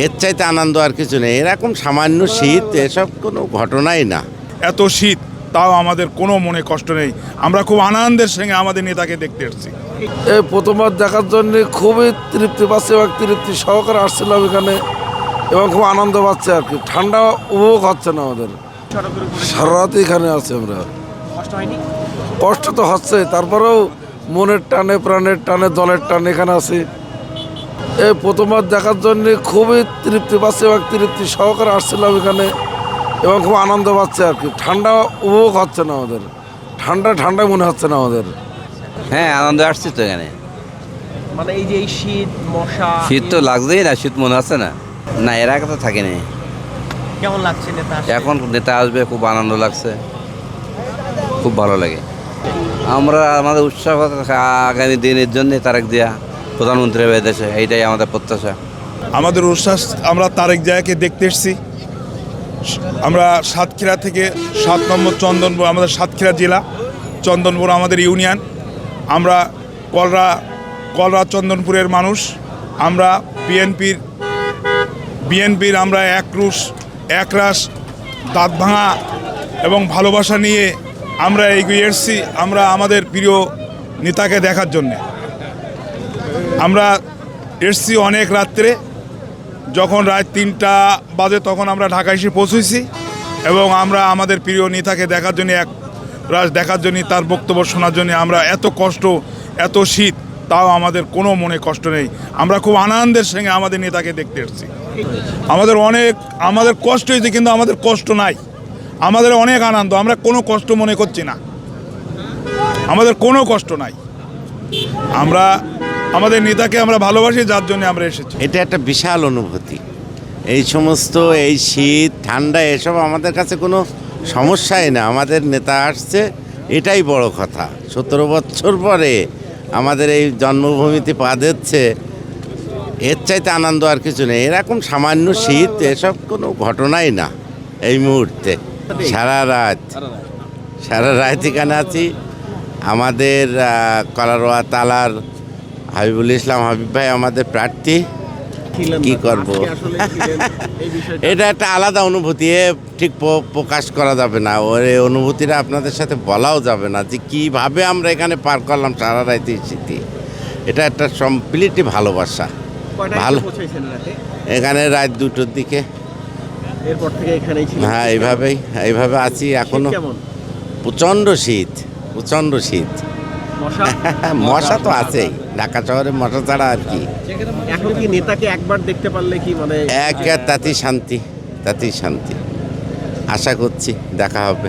এর চাইতে আনন্দ আর কিছু নেই। এরকম সামান্য শীত এসব কোনো ঘটনাই না। এত শীত তাও আমাদের কোনো মনে কষ্ট নেই, আমরা খুব আনন্দের সঙ্গে আমাদের নেতাকে দেখতে এসেছি। এই প্রথমবার দেখার জন্য খুবই তৃপ্তি পাচ্ছে এবং তৃপ্তি সহকারে আসছিলাম এখানে এবং খুব আনন্দ পাচ্ছে আর কি। ঠান্ডা উপভোগ হচ্ছে না আমাদের, সারা রাত এখানে আছি আমরা। কষ্ট তো হচ্ছে, তারপরেও মনের টানে প্রাণের টানে জলের টানে এখানে আছি। এই প্রথমবার দেখার জন্য খুবই তৃপ্তি পাচ্ছে এবং তৃপ্তি সহকারে আসছিলাম এখানে এবং খুব আনন্দ পাচ্ছে আর কি। ঠান্ডা উপভোগ হচ্ছে না আমাদের, ঠান্ডা মনে হচ্ছে না আমাদের। হ্যাঁ, আনন্দে আসছি তো এখানে। মানে এই যে এই শীত মশা শীত তো লাগছেই না, শীত মনে হচ্ছে না। না, এর আগে তো থাকেনি। কেমন লাগছে নেতা আসলে? এখন নেতা আসবে, খুব আনন্দ লাগছে, খুব ভালো লাগে। আমরা আমাদের উৎসাহ আগামী দিনের জন্য তারেক জিয়া প্রধানমন্ত্রী হয়ে দেশে, এইটাই আমাদের প্রত্যাশা। আমাদের উচ্ছ্বাস, আমরা তারেক জিয়াকে দেখতে এসেছি। আমরা সাতক্ষীরা থেকে 7 নম্বর চন্দনপুর, আমাদের সাতক্ষীরা জেলা, চন্দনপুর আমাদের ইউনিয়ন। আমরা কলরা চন্দনপুরের মানুষ। আমরা বিএনপির আমরা একরাশ দাঁত ভাঙা এবং ভালোবাসা নিয়ে আমরা এগিয়ে এসেছি। আমরা আমাদের প্রিয় নেতাকে দেখার জন্যে আমরা এসেছি অনেক রাত্রে, যখন রাত 3টা বাজে তখন আমরা ঢাকা এসে পৌঁছেছি এবং আমরা আমাদের প্রিয় নেতাকে দেখার জন্য দেখার জন্য, তার বক্তব্য শোনার জন্য। আমরা এত কষ্ট, এত শীত, তাও আমাদের কোনো মনে কষ্ট নেই, আমরা খুব আনন্দের সঙ্গে আমাদের নেতাকে দেখতে এসেছি। আমাদের কষ্ট হয়েছে, কিন্তু আমাদের কষ্ট নাই, আমাদের অনেক আনন্দ, আমরা কোনো কষ্ট মনে করছি না, আমাদের কোনো কষ্ট নাই। আমরা আমাদের নেতাকে আমরা ভালোবাসি, যার জন্য আমরা এসেছি। এটা একটা বিশাল অনুভূতি। এই সমস্ত এই শীত ঠান্ডা এসব আমাদের কাছে কোনো সমস্যাই না। আমাদের নেতা আসছে, এটাই বড় কথা। 17 বছর পরে আমাদের এই জন্মভূমিতে পা দিচ্ছে, এর চাইতে আনন্দ আর কিছু নেই। এরকম সামান্য শীত এসব কোনো ঘটনাই না। এই মুহূর্তে সারা রাত এখানে আছি। আমাদের কলারোয়া তালার হাবিবুল ইসলাম হাবিব ভাই আমাদের প্রার্থী। কি করব, এটা একটা আলাদা অনুভূতি, ঠিক প্রকাশ করা যাবে না। ওর এই অনুভূতিটা আপনাদের সাথে বলাও যাবে না, যে কীভাবে আমরা এখানে পার করলাম সারা রাতে শীতে। এটা একটা কমপ্লিটলি ভালোবাসা। ভালো, এখানে রাত 2টোর দিকে। এরপর থেকে এখানেই ছিলেন? হ্যাঁ, এইভাবে আছি এখনো। প্রচণ্ড শীত। মশা তো আছেই, ঢাকা শহরে মশা ছাড়া আর কি। এখন কি নেতাকে একবার দেখতে পারলে কি মানে তাতেই শান্তি। আশা করছি দেখা হবে।